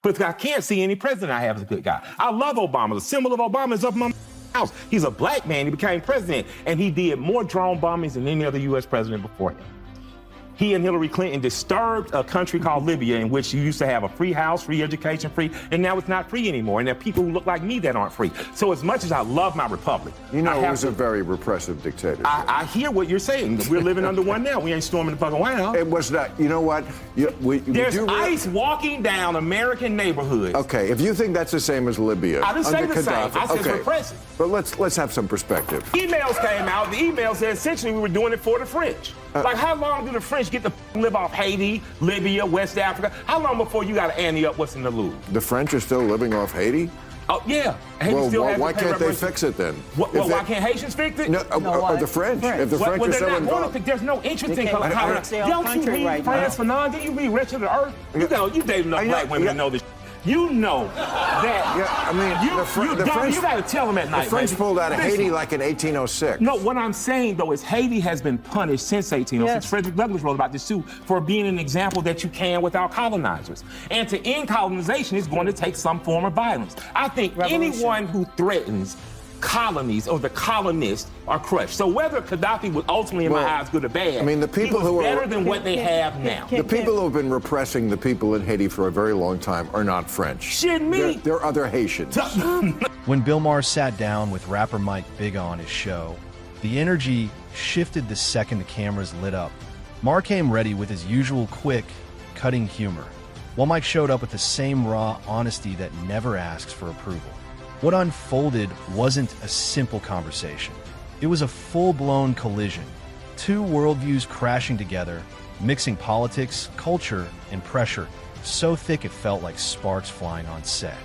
But I can't see any president I have as a good guy. I love Obama. The symbol of Obama is up in my house. He's a black man. He became president, and he did more drone bombings than any other U.S. president before him. He and Hillary Clinton disturbed a country called Libya, in which you used to have a free house, free education, free, and now it's not free anymore. And there are people who look like me that aren't free. So as much as I love my republic, you know, it was a very repressive dictatorship. I hear what you're saying. We're living under one now. We ain't storming the fucking White House. It was not. You know what? There's ICE walking down American neighborhoods. Okay, if you think that's the same as Libya, I didn't say the Gaddafi, same. I said repressive. But let's have some perspective. Emails came out. The emails said essentially we were doing it for the French. Like, how long do the French get to live off Haiti, Libya, West Africa? How long before you got to ante up what's in the Louvre? The French are still living off Haiti? Oh, yeah. Well, why can't they fix it then? Why can't Haitians fix it? No, the French. If the French are so involved. There's no interest in color. Don't you read France Fanon? Did you read Wretched of the Earth? You dated enough black women to know this. You know that. Yeah, I mean, the French. You got to tell them at night. The French pulled out of Haiti like in 1806. No, what I'm saying though is Haiti has been punished since 1806. Yes. Frederick Douglass wrote about this too, for being an example that you can without colonizers. And to end colonization is going to take some form of violence. I think anyone who threatens colonies or the colonists are crushed. So whether Gaddafi was ultimately, in my eyes, good or bad, I mean, the people who are better than what they have now. The people who have been repressing the people in Haiti for a very long time are not French. Shit, me. They're other Haitians. When Bill Maher sat down with rapper Mike Bigga on his show, the energy shifted the second the cameras lit up. Maher came ready with his usual quick, cutting humor, while Mike showed up with the same raw honesty that never asks for approval. What unfolded wasn't a simple conversation. It was a full-blown collision. Two worldviews crashing together, mixing politics, culture, and pressure so thick it felt like sparks flying on set.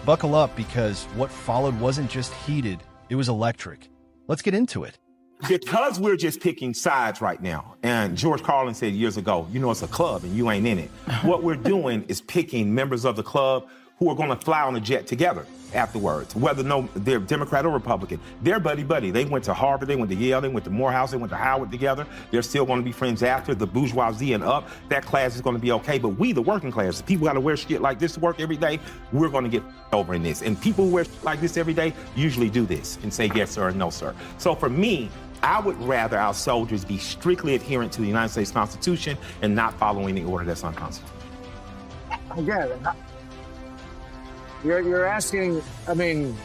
Buckle up, because what followed wasn't just heated, it was electric. Let's get into it. Because we're just picking sides right now, and George Carlin said years ago, you know, it's a club and you ain't in it. What we're doing is picking members of the club who are going to fly on a jet together afterwards, whether they're Democrat or Republican. They're buddy-buddy. They went to Harvard, they went to Yale, they went to Morehouse, they went to Howard together. They're still going to be friends after. The bourgeoisie and up, that class is going to be okay. But we, the working class, the people who got to wear shit like this to work every day, we're going to get over in this. And people who wear shit like this every day usually do this and say yes, sir, and no, sir. So for me, I would rather our soldiers be strictly adherent to the United States Constitution and not follow any order that's unconstitutional. Again, you're asking, I mean...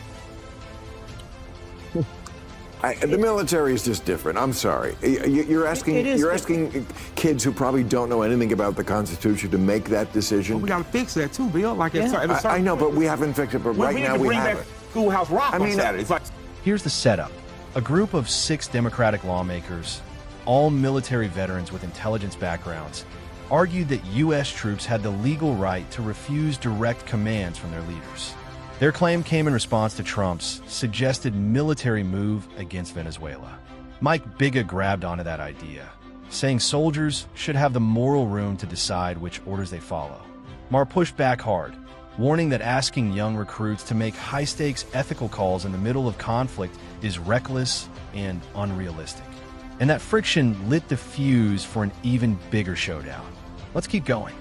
the military is just different. I'm sorry. You're asking kids who probably don't know anything about the Constitution to make that decision. Well, we got to fix that too, Bill. Like, I know, but we haven't fixed it. But right now we have it. Schoolhouse Rock on Saturday. It's like... Here's the setup. A group of 6 Democratic lawmakers, all military veterans with intelligence backgrounds, argued that U.S. troops had the legal right to refuse direct commands from their leaders. Their claim came in response to Trump's suggested military move against Venezuela. Mike Bigga grabbed onto that idea, saying soldiers should have the moral room to decide which orders they follow. Maher pushed back hard, warning that asking young recruits to make high-stakes ethical calls in the middle of conflict is reckless and unrealistic. And that friction lit the fuse for an even bigger showdown. Let's keep going.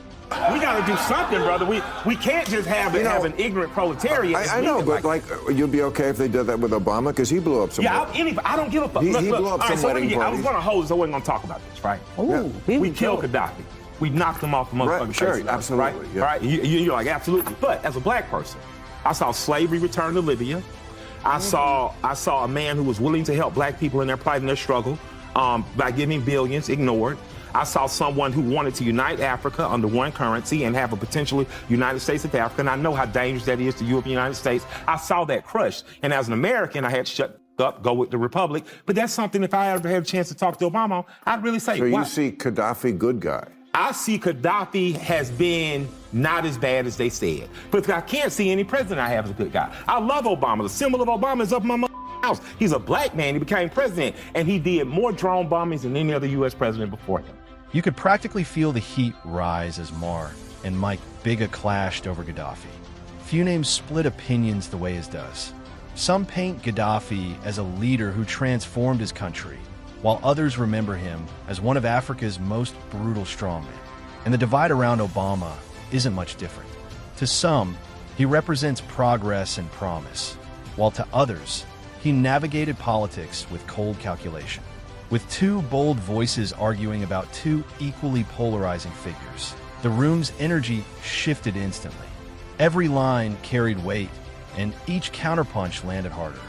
We got to do something, brother. We can't just have an ignorant proletariat. I know, but like, you'd be okay if they did that with Obama, because he blew up some. Yeah, I don't give a fuck. He blew up some wedding parties. I was going to hold, so I wasn't going to talk about this, right? Ooh, yeah. We killed Gaddafi. We knocked him off the motherfucking face. Sure, absolutely. Right? Yeah. Right? You're like, absolutely. But as a black person, I saw slavery return to Libya. I saw a man who was willing to help black people in their plight and their struggle by giving billions, ignored. I saw someone who wanted to unite Africa under one currency and have a potentially United States of Africa, and I know how dangerous that is to Europe and the United States. I saw that crushed, and as an American, I had to shut up, go with the Republic. But that's something, if I ever had a chance to talk to Obama, I'd really say, so you see Gaddafi good guy? I see Gaddafi has been not as bad as they said. But I can't see any president I have as a good guy. I love Obama. The symbol of Obama is up in my house. He's a black man. He became president, and he did more drone bombings than any other U.S. president before him. You could practically feel the heat rise as Maher and Mike Bigga clashed over Gaddafi. Few names split opinions the way his does. Some paint Gaddafi as a leader who transformed his country, while others remember him as one of Africa's most brutal strongmen. And the divide around Obama isn't much different. To some, he represents progress and promise, while to others, he navigated politics with cold calculation. With two bold voices arguing about two equally polarizing figures, the room's energy shifted instantly. Every line carried weight, and each counterpunch landed harder.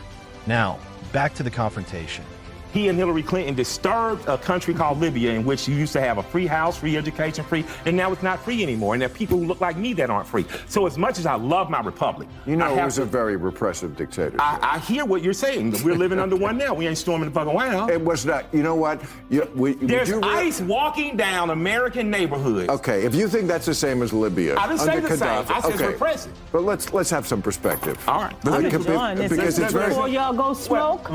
Now, back to the confrontation. He and Hillary Clinton disturbed a country called Libya, in which you used to have a free house, free education, free, and now it's not free anymore. And there are people who look like me that aren't free. So as much as I love my republic, you know, it was a very repressive dictatorship. I hear what you're saying. We're living under one now. We ain't storming the fucking White House. It was not. You know what? There's ICE walking down American neighborhoods. Okay, if you think that's the same as Libya, I didn't say the Gaddafi, same. I said it's repressive. But let's have some perspective. All right. Because it's very. Before y'all go smoke.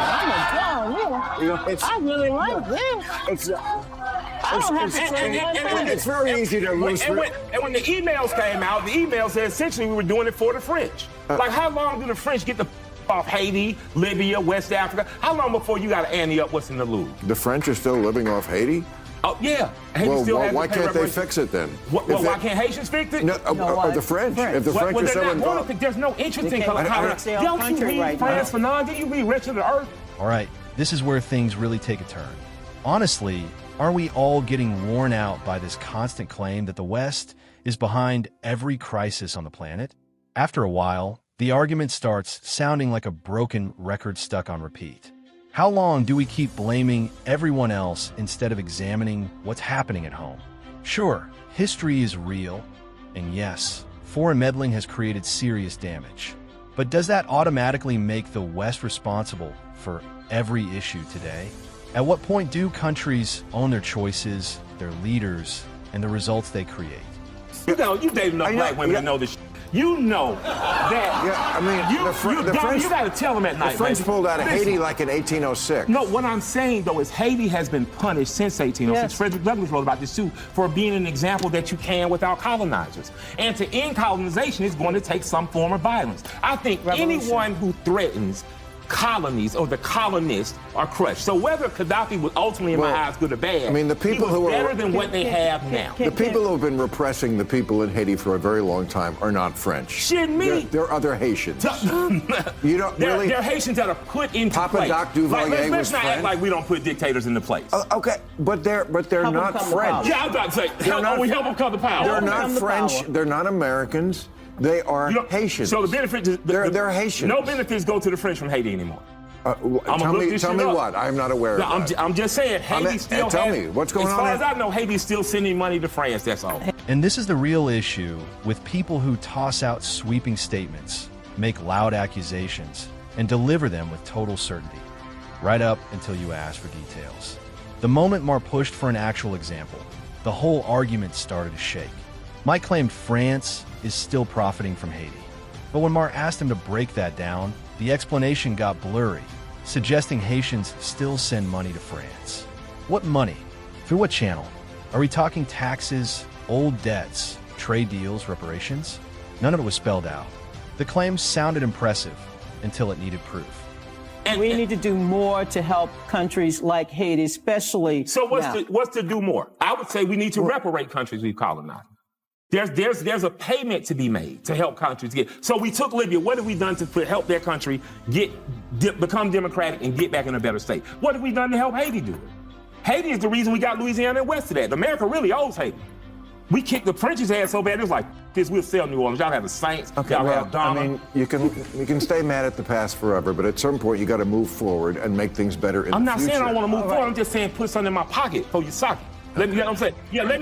I really like this. It's very easy to lose. And when the emails came out, the emails said essentially we were doing it for the French. Like, how long do the French get the off Haiti, Libya, West Africa? How long before you got to ante up what's in the Louvre? The French are still living off Haiti? Oh, yeah. Well, why can't they fix it then? Why can't Haitians fix it? No, the French. If the French are so involved. There's no interest in color. Don't you read France Fanon? Did you read Rich of the Earth? All right, this is where things really take a turn. Honestly, are we all getting worn out by this constant claim that the West is behind every crisis on the planet? After a while, the argument starts sounding like a broken record stuck on repeat. How long do we keep blaming everyone else instead of examining what's happening at home? Sure, history is real, and yes, foreign meddling has created serious damage. But does that automatically make the West responsible for every issue today? At what point do countries own their choices, their leaders, and the results they create? You know, you date enough black women to know this. You know that. Yeah, I mean, the French. You got to tell them at night. The French pulled out of Haiti like in 1806. No, what I'm saying though is Haiti has been punished since 1806. Yes. Frederick Douglass wrote about this too, for being an example that you can without colonizers. And to end colonization is going to take some form of violence. I think anyone who threatens colonies or the colonists are crushed. So whether Gaddafi was ultimately, in my eyes, good or bad, I mean, the people who are better than what they have now. The people who have been repressing the people in Haiti for a very long time are not French. Shouldn't me? They're other Haitians. You don't really. They're Haitians that are put into Papa place. Doc Duvalier let's not act like we don't put dictators into place. Okay, but they're not French. Yeah, I was about to say, we help them come to power. They're not French. They're not Americans. They are Haitians. So the benefits, they're Haitians. No benefits go to the French from Haiti anymore. Tell me what. I'm not aware of that. I'm just saying, Haiti still tell me, what's going on? As far as I know, Haiti's still sending money to France, that's all. And this is the real issue with people who toss out sweeping statements, make loud accusations, and deliver them with total certainty, right up until you ask for details. The moment Maher pushed for an actual example, the whole argument started to shake. Mike claimed France is still profiting from Haiti. But when Maher asked him to break that down, the explanation got blurry, suggesting Haitians still send money to France. What money? Through what channel? Are we talking taxes, old debts, trade deals, reparations? None of it was spelled out. The claims sounded impressive until it needed proof. And we need to do more to help countries like Haiti, especially. So what's to do more? I would say we need to reparate countries we've colonized. There's a payment to be made to help countries get. So we took Libya. What have we done to help their country become democratic and get back in a better state? What have we done to help Haiti do it? Haiti is the reason we got Louisiana and West of that. America really owes Haiti. We kicked the French's ass so bad, it was like, we'll sell New Orleans. Y'all have the Saints. Okay, y'all have Donna. I mean, you can stay mad at the past forever, but at some point you got to move forward and make things better in the future. I'm not saying I don't want to move forward. I'm just saying put something in my pocket for your socket. You know what I'm saying? Yeah, let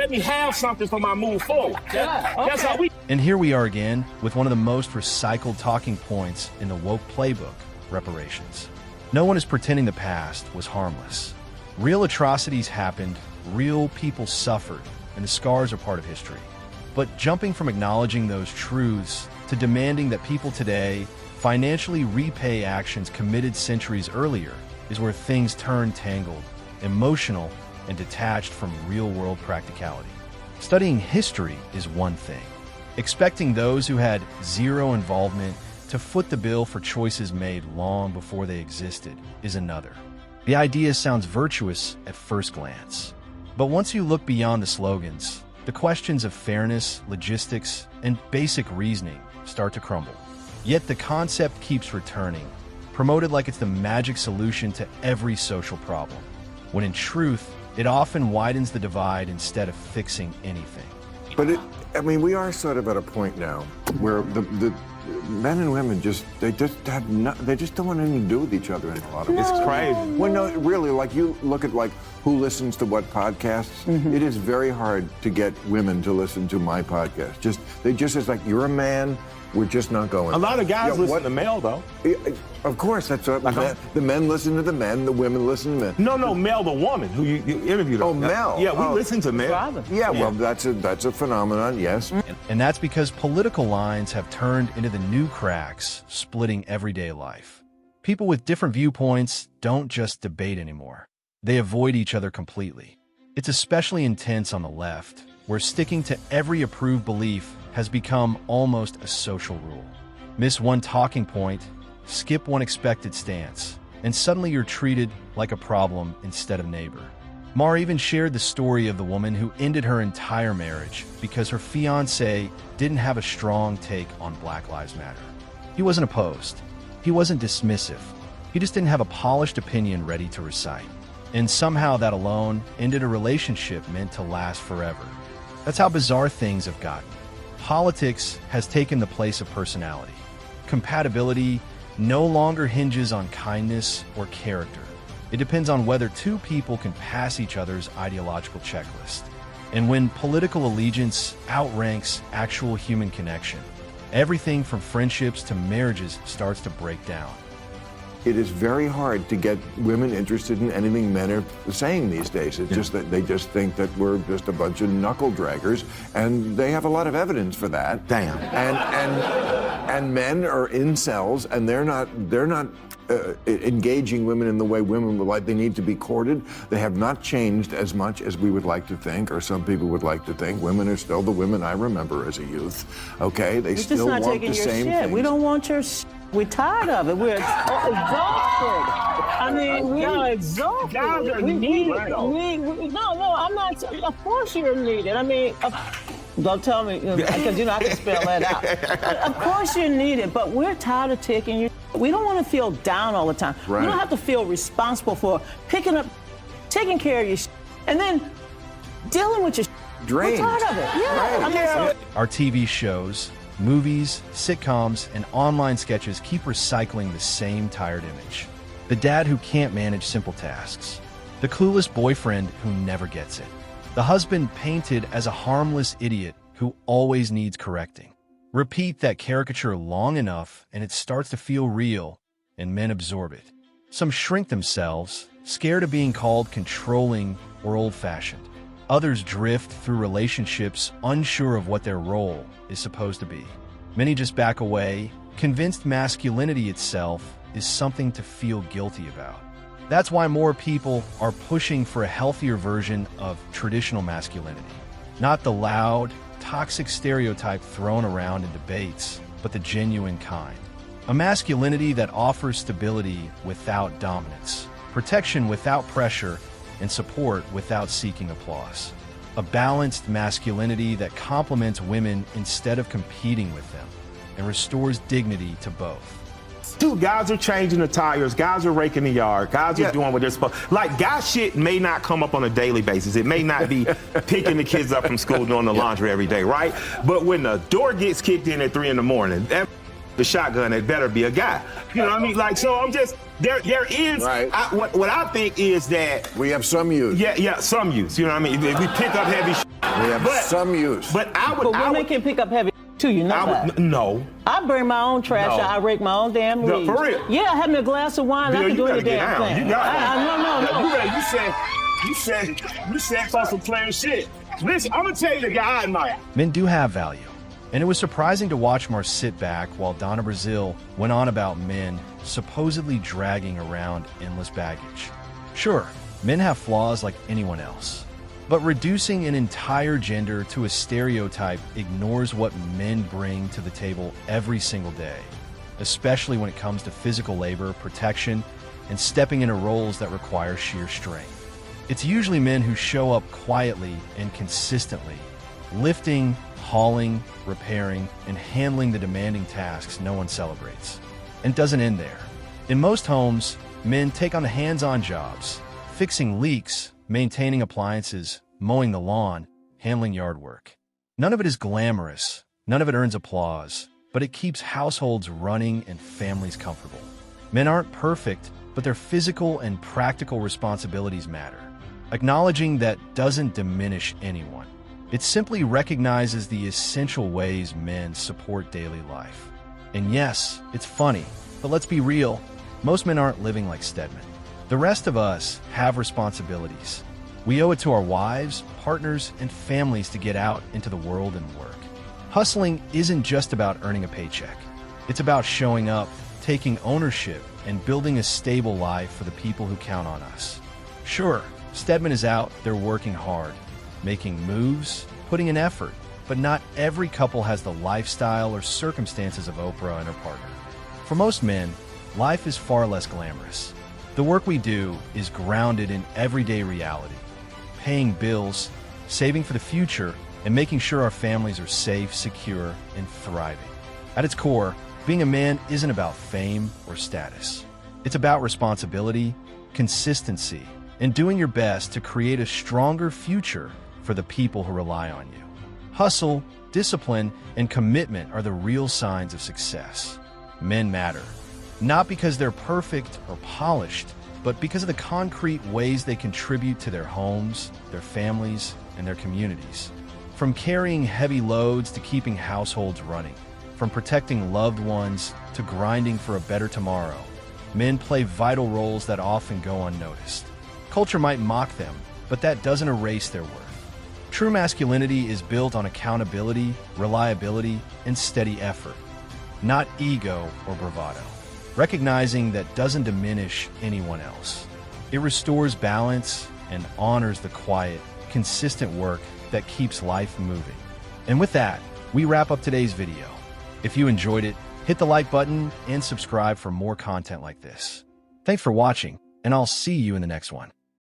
me have something for my move forward. That's how we. And here we are again with one of the most recycled talking points in the woke playbook, reparations. No one is pretending the past was harmless. Real atrocities happened, real people suffered, and the scars are part of history. But jumping from acknowledging those truths to demanding that people today financially repay actions committed centuries earlier is where things turn tangled, emotional, and detached from real-world practicality. Studying history is one thing. Expecting those who had zero involvement to foot the bill for choices made long before they existed is another. The idea sounds virtuous at first glance. But once you look beyond the slogans, The questions of fairness, logistics, and basic reasoning start to crumble. Yet the concept keeps returning, promoted like it's the magic solution to every social problem, when in truth, it often widens the divide instead of fixing anything. But we are sort of at a point now where the men and women they just don't want anything to do with each other in a lot of It's crazy. Well, no, really, like you look at who listens to what podcasts. It is very hard to get women to listen to my podcast. It's like, you're a man, we're just not going. A lot of guys listen to male, though. Of course, that's what the men listen to the men, the women listen to men. No, Mel, the woman who you interviewed. Oh, Mel. Yeah, we listen to Mel. Yeah, well, that's a phenomenon, yes. And that's because political lines have turned into the new cracks, splitting everyday life. People with different viewpoints don't just debate anymore. They avoid each other completely. It's especially intense on the left, where sticking to every approved belief has become almost a social rule. Miss one talking point, skip one expected stance, and suddenly you're treated like a problem instead of neighbor. Maher even shared the story of the woman who ended her entire marriage because her fiancé didn't have a strong take on Black Lives Matter. He wasn't opposed. He wasn't dismissive. He just didn't have a polished opinion ready to recite. And somehow that alone ended a relationship meant to last forever. That's how bizarre things have gotten. Politics has taken the place of personality. Compatibility no longer hinges on kindness or character. It depends on whether two people can pass each other's ideological checklist. And when political allegiance outranks actual human connection, everything from friendships to marriages starts to break down. It is very hard to get women interested in anything men are saying these days. It's just that they just think that we're just a bunch of knuckle draggers, and they have a lot of evidence for that. Damn. And men are incels, and they're not engaging women in the way women would like. They need to be courted. They have not changed as much as we would like to think, or some people would like to think. Women are still the women I remember as a youth. Okay, they still want the same things. We don't want your shit. We're tired of it. We're exhausted. I mean, we are exhausted. We need it. No, I'm not. Of course you're needed. I mean, don't tell me, because I can spell that out. Of course you're needed, but we're tired of taking your. We don't want to feel down all the time. Right. We don't have to feel responsible for picking up, taking care of your and then dealing with your Drained. We're tired of it. Yeah. Right. Our TV shows, movies, sitcoms, and online sketches keep recycling the same tired image. The dad who can't manage simple tasks. The clueless boyfriend who never gets it. The husband painted as a harmless idiot who always needs correcting. Repeat that caricature long enough and it starts to feel real, and men absorb it. Some shrink themselves, scared of being called controlling or old-fashioned. Others drift through relationships unsure of what their role is supposed to be. Many just back away, convinced masculinity itself is something to feel guilty about. That's why more people are pushing for a healthier version of traditional masculinity. Not the loud, toxic stereotype thrown around in debates, but the genuine kind. A masculinity that offers stability without dominance, protection without pressure, and support without seeking applause. A balanced masculinity that complements women instead of competing with them, and restores dignity to both. Dude, guys are changing the tires, guys are raking the yard, guys are doing what they're supposed to. Like, guy shit may not come up on a daily basis. It may not be picking the kids up from school, doing the laundry every day, right? But when the door gets kicked in at 3 in the morning, the shotgun, it better be a guy. You know what I mean? Like, so I'm just, there is, right. What I think is that. We have some use. Yeah, some use. You know what I mean? We pick up heavy shit. We have some use. But women can pick up heavy too, you know that. No. I bring my own trash out. I rake my own damn leaves. No, for real? Yeah, have me a glass of wine. Bill, I can do any damn thing. You got No. You said some plain shit. Listen, I'm gonna tell you the guy I admire. Men do have value, and it was surprising to watch Maher sit back while Donna Brazile went on about men supposedly dragging around endless baggage. Sure, men have flaws like anyone else. But reducing an entire gender to a stereotype ignores what men bring to the table every single day, especially when it comes to physical labor, protection, and stepping into roles that require sheer strength. It's usually men who show up quietly and consistently, lifting, hauling, repairing, and handling the demanding tasks no one celebrates. And it doesn't end there. In most homes, men take on the hands-on jobs, fixing leaks, maintaining appliances, mowing the lawn, handling yard work. None of it is glamorous, none of it earns applause, but it keeps households running and families comfortable. Men aren't perfect, but their physical and practical responsibilities matter. Acknowledging that doesn't diminish anyone. It simply recognizes the essential ways men support daily life. And yes, it's funny, but let's be real, most men aren't living like Stedman. The rest of us have responsibilities. We owe it to our wives, partners, and families to get out into the world and work. Hustling isn't just about earning a paycheck. It's about showing up, taking ownership, and building a stable life for the people who count on us. Sure, Stedman is out there working hard, making moves, putting in effort, but not every couple has the lifestyle or circumstances of Oprah and her partner. For most men, life is far less glamorous. The work we do is grounded in everyday reality, paying bills, saving for the future, and making sure our families are safe, secure, and thriving. At its core, being a man isn't about fame or status. It's about responsibility, consistency, and doing your best to create a stronger future for the people who rely on you. Hustle, discipline, and commitment are the real signs of success. Men matter, not because they're perfect or polished, but because of the concrete ways they contribute to their homes, their families, and their communities. From carrying heavy loads to keeping households running, from protecting loved ones to grinding for a better tomorrow, men play vital roles that often go unnoticed. Culture might mock them, but that doesn't erase their worth. True masculinity is built on accountability, reliability, and steady effort, not ego or bravado. Recognizing that doesn't diminish anyone else. It restores balance and honors the quiet, consistent work that keeps life moving. And with that, we wrap up today's video. If you enjoyed it, hit the like button and subscribe for more content like this. Thanks for watching, and I'll see you in the next one.